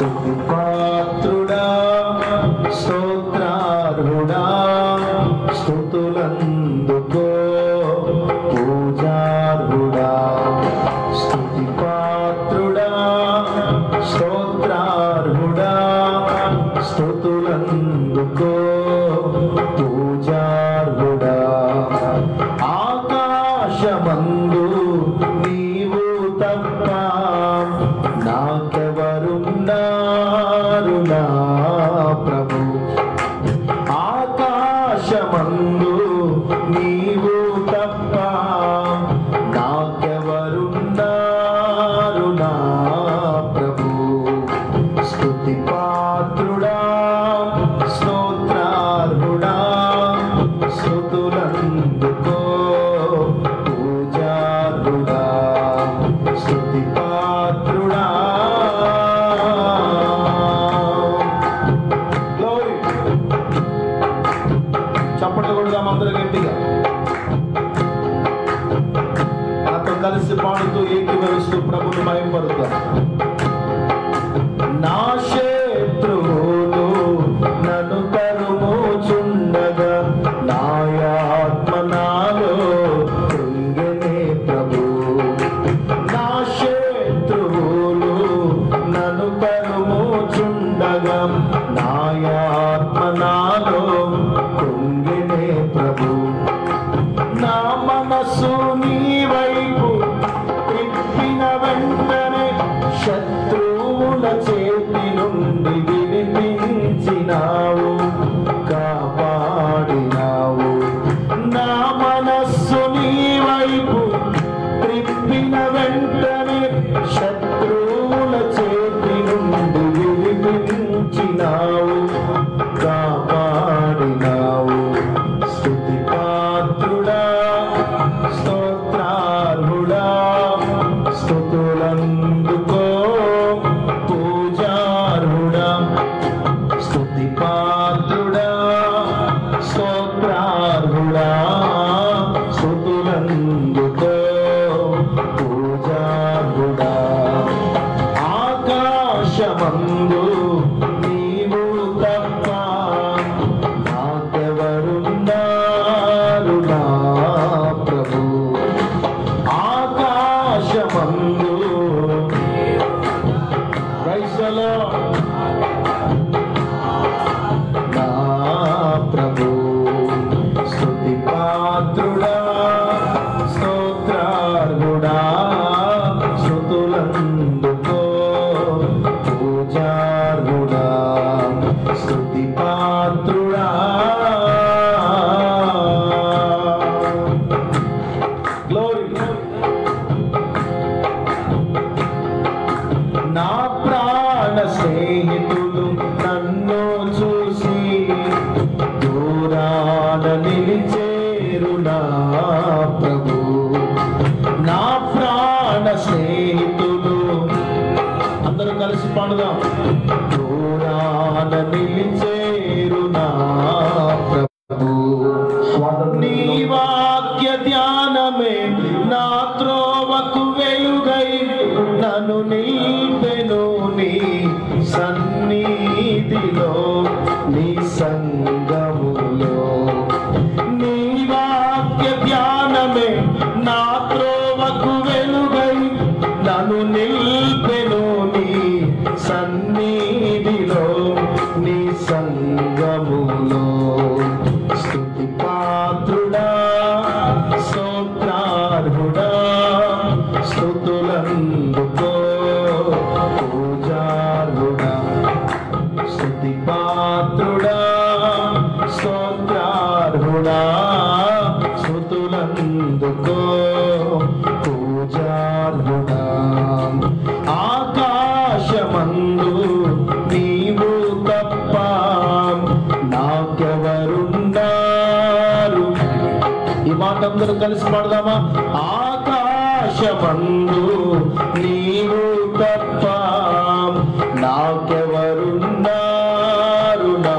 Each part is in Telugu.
స్తుతి పాత్రుడా స్తోత్రార్హుడా స్తుతులందుకో పూజార్హుడా స్తుతి పాత్రుడా స్తోత్రార్హుడా స్తుతులందుకో పూజార్హుడా ఆకాశమందు నీవు తప్ప నాకెవరున్నారు నా ప్రభు ఆకాశమందు నీవు తప్ప నాకెవరున్నారు నా ప్రభు స్తుతి పాత్రుడా స్తోత్రార్హుడా స్తుతులందుకో పూజార్హుడా స్తుతి పాత్రుడా చప్పట్లు కొడదాం అందరూ గట్టిగా నాతో కలిసి పాడుతూ ఏకీభవిస్తూ ప్రభుని మహిమపరుద్దాం. నా శత్రువులు నన్ను తరుముచుండగా నా ఆత్మ నాలో కృంగెనే ప్రభు నా శత్రువులు నన్ను తరుముచుండగా నా ఆత్మ నాలో కృంగెనే ప్రభు నా మనసు నీ వైపు తిప్పిన వెంటనే శత్రువుల చేతి నుండి విడిపించినావు కాపాడినావు నా మనస్సు నీ వైపు తిప్పిన వెంటనే శత్రువుల చేతి నుండి విడిపించినావు కాపాడినావు స్తుతి పాత్రుడా స్తోత్రార్హుడా స్తుతులందుకో పూజార్హుడా స్తుతి పాత్రుడా స్తోత్రార్హుడా స్తుతులందుకో పూజార్హుడా ఆకాశమందు నీవు తప్ప నాకెవరున్నారు నా ప్రభు ఆకాశమందు రైసలో నా ప్రభు స్తుతి పాత్రుడా స్తోత్రార్హుడా స్తుతులందుకో పూజార్హుడా స్తుతి పాత్రుడా గ్లోరీ నా ప్రాణ స్నేహితులు నన్ను చూసి దూరాన నిలిచేరు నా ప్రభు నా ప్రాణ స్నేహితులు అందరూ కలిసి పాడుదాం దూరాన నిలిచేరు నా ప్రభు నీ వాక్య ధ్యానమే నా త్రోవకు వెలుగై నన్ను నిల్పెను నీ సన్నిధిలో నీ సంగములో నీ వాక్య ధ్యానమే నా త్రోవకు వెలుగై నన్ను నిల్పెను నీ సన్నిధిలో నీ సంగములో స్తుతి పాత్రుడా స్తోత్రార్హుడా స్తుతులందుకో పూజార్హుడా స్తుతి పాత్రుడా స్తోత్రార్హుడా స్తుతులందుకో పూజార్హుడా ఆకాశమందు నీవు తప్ప నాకెవరున్నారు ఈ మాట అందరూ కలిసి పాడదామా ఆకాశమందు నీవు తప్ప నాకెవరున్నారు నా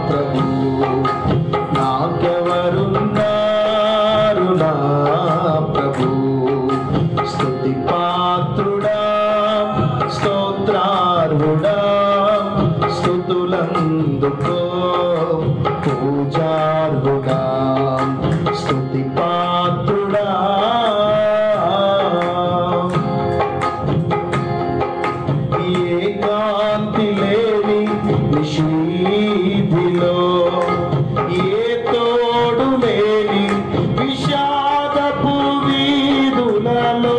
ప్రభు నాకెవరున్నారు నా ప్రభు స్తుతి పాత్రుడా స్తోత్రార్హుడా పూజార్హుడా స్తుతులందుకో పూజార్హుడా స్తుతి పాత్రుడా ఏకాంతి లేని నిషీధిలో ఏ తోడు లేని విషాదపు వీధులలో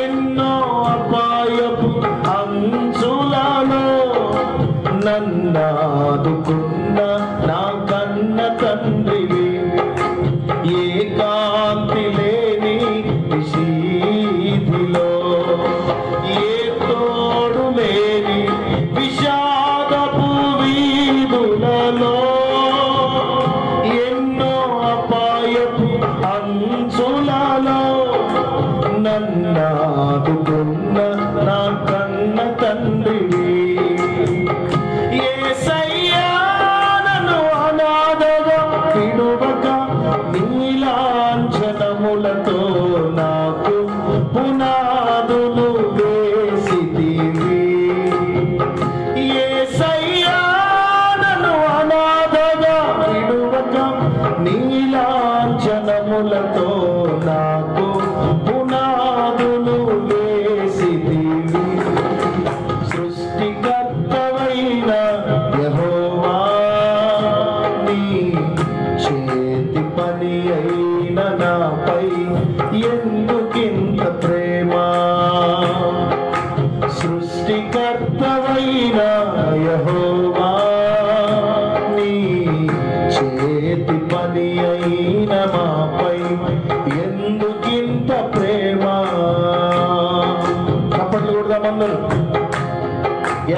ఎన్నో అపాయపు అంచులలో నన్నాదుకున్న నా కన్న తండ్రివి ఏకాంతి లేని నిషీధిలో ఏ తోడు లేని విషాదపు వీధులలో ఎన్నో అపాయపు అంచులలో నన్నాదుకున్న నా కన్న తండ్రివి యేసయ్యా నన్ను అనాథగా విడువక నీలాంఛనములతో నాకు పునాదులు వేసితివి యేసయ్యా నన్ను అనాథగా విడువక నీలాంఛనములతో నాకు పునాదులు వేసితివి సృష్టికర్తవైన యెహోవా నీ చేతి పని అయిన నాపై ఎందుకింత ప్రేమ సృష్టికర్తవైన యెహోవా నీ చేతి పని అయిన మాపై ఎందుకింత ప్రేమ చప్పట్లు కొడదామందరూ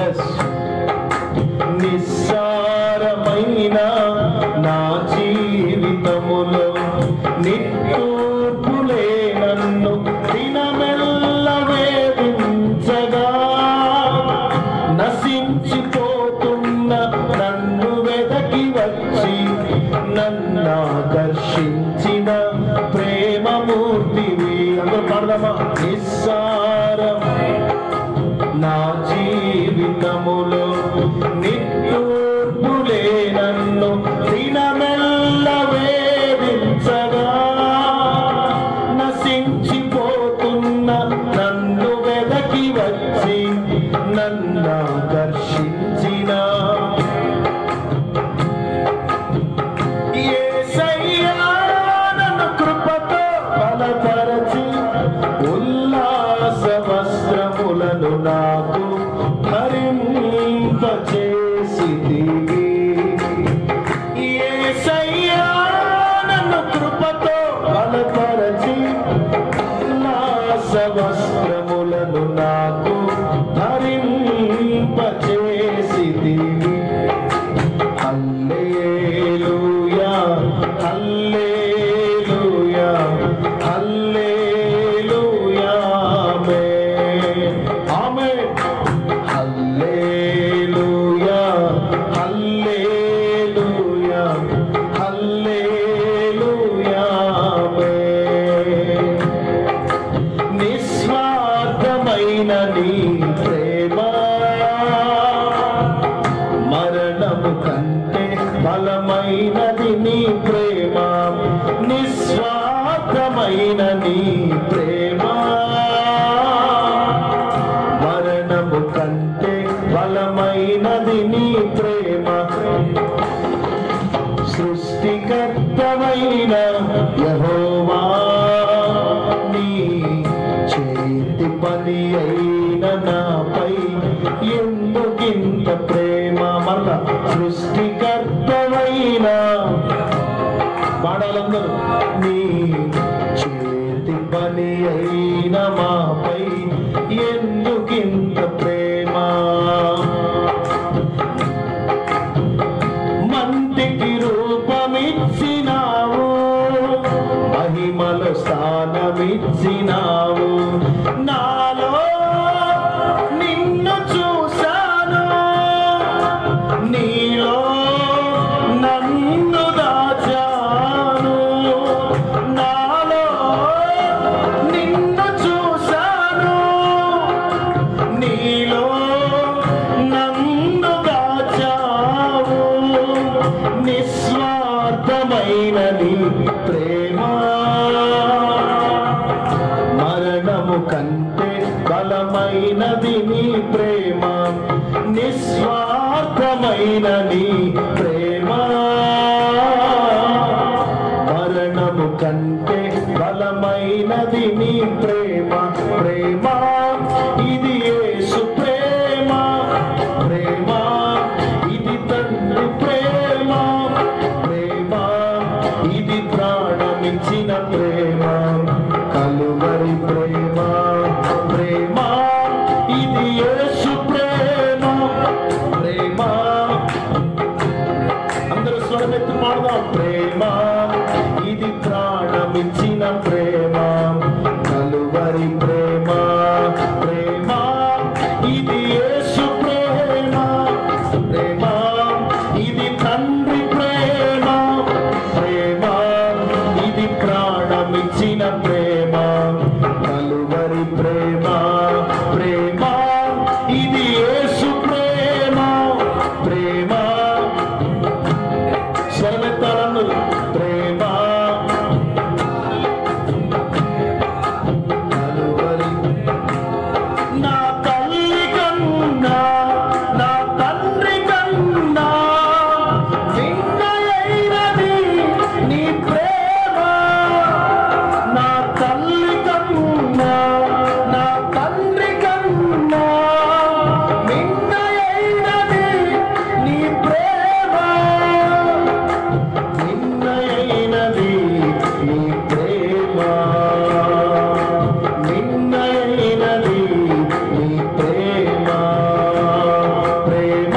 ఎస్ నిస్సారమైన నా జీవితములో నిట్టూర్పులే నన్ను దినమెల్ల వేధించగా నశించిపోతున్న నన్ను వెదకి వచ్చి నన్నాకర్షించిన ప్రేమమూర్తివి అందరూ పాడదామా నిస్సారమైన నా జీవితములో నిట్టూర్పులే నన్ను దినమెల్ల వేధించగా నశించిపోతున్న నన్ను వెదకి వచ్చి నన్నాకర్షించిన యేసయ్యా నన్ను కృపతో బలపరచి ఉల్లాస వస్త్రములను నాకు ధరింపచేసితివి యేసయ్యా నన్ను కృపతో బలపరచి ఉల్లాస వస్త్రములను నాకు ధరింపచేసితివి హల్లెలూయా హల్లెలూయా హల్లెలూయా ఆమేన్ హల్లెలూయా హల్లెలూయా హల్లెలూయా నిస్వార్థమైన నీ ప్రేమ మరణము కంటే బలమైనది నీ ప్రేమ నిస్వార్థమైన నీ ప్రేమ మరణము కంటే బలమైనది నీ ప్రేమ సృష్టికర్తవైన యెహోవా నీ చేతి పని అయిన నాపై ఎందుకింత ప్రేమ మరలా సృష్టికర్తవైన పాడాలందరూ నీ చేతి పని అయిన మాపై ఎందుకింత ప్రేమ మంటికి రూపమిచ్చినావు మహిమలో స్థానమిచ్చినావు నాలో నిన్ను చూశాను నీలో నన్ను దాచాను నిస్వార్థమైనది నీ ప్రేమ, నిస్వార్థమైన నీ ప్రేమ, మరణము కంటే బలమైనది నీ ప్రేమ. ప్రేమ ఇది యేసు ప్రేమ, ప్రేమ ఇది తండ్రి ప్రేమ, ప్రేమ ఇది ప్రాణమిచ్చిన ప్రేమ, కలువరి ప్రేమ. ప్రేమ ఇది యేసు ప్రేమ, ప్రేమ. అందరూ స్వరమెత్తి పాడదాం. ప్రేమ ఇది ప్రాణమిచ్చిన ప్రేమ, కలువరి ప్రేమ. ప్రేమ ఇది యేసు ప్రేమ, ప్రేమ ఇది తండ్రి ప్రేమ, ప్రేమ ఇది ప్రాణమిచ్చిన ప్రేమ, కలువరి ప్రేమ. ప్రేమ ఇది యేసు ప్రేమ, ప్రేమ. స్వరమెత్తాలను. ప్రేమ కలువరి. నా తల్లి కన్నా నా తండ్రి కన్నా మిన్నయైనది నీ ప్రేమ, నా తల్లి కన్నా నా తండ్రి కన్నా మిన్నయైనది నీ ప్రేమ, మిన్నయైనది నీ ప్రేమ, మిన్నయైనది నీ ప్రేమ. ప్రేమ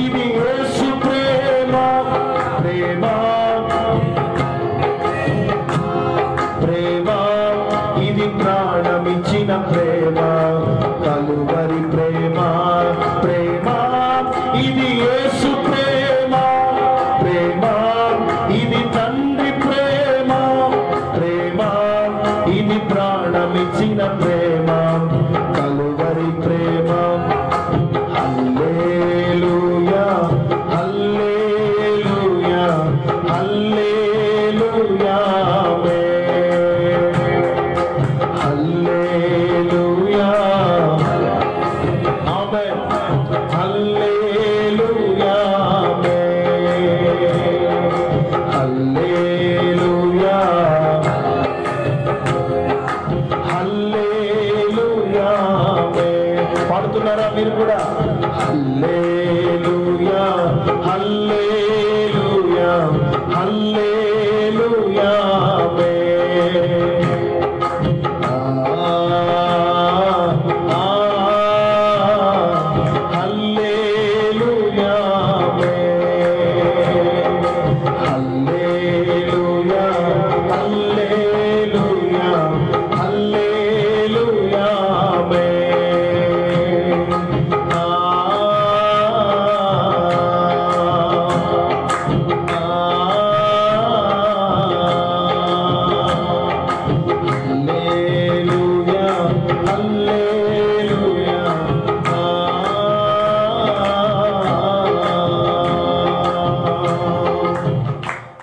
ఇది యేసు ప్రేమ, ప్రేమ. ప్రేమ ఇది ప్రాణమిచ్చిన ప్రేమ, కలువరి ప్రేమ. ప్రేమ ఇది యేసు ప్రేమ, ప్రేమ ఇది తండ్రి ప్రేమ, ప్రేమ ఇది ప్రాణమిచ్చిన ప్రేమ, కలువరి ప్రేమ. హల్లెలూయా హల్లెలూయా హల్లెలూయా హల్లెలూయా ఆమేన్. హల్లెలూయా హల్లెలూయా హల్లెలూయా. పాడుతున్నారా మీరు కూడా? హల్లెలూయా హల్లెలూయా హల్లెలూయా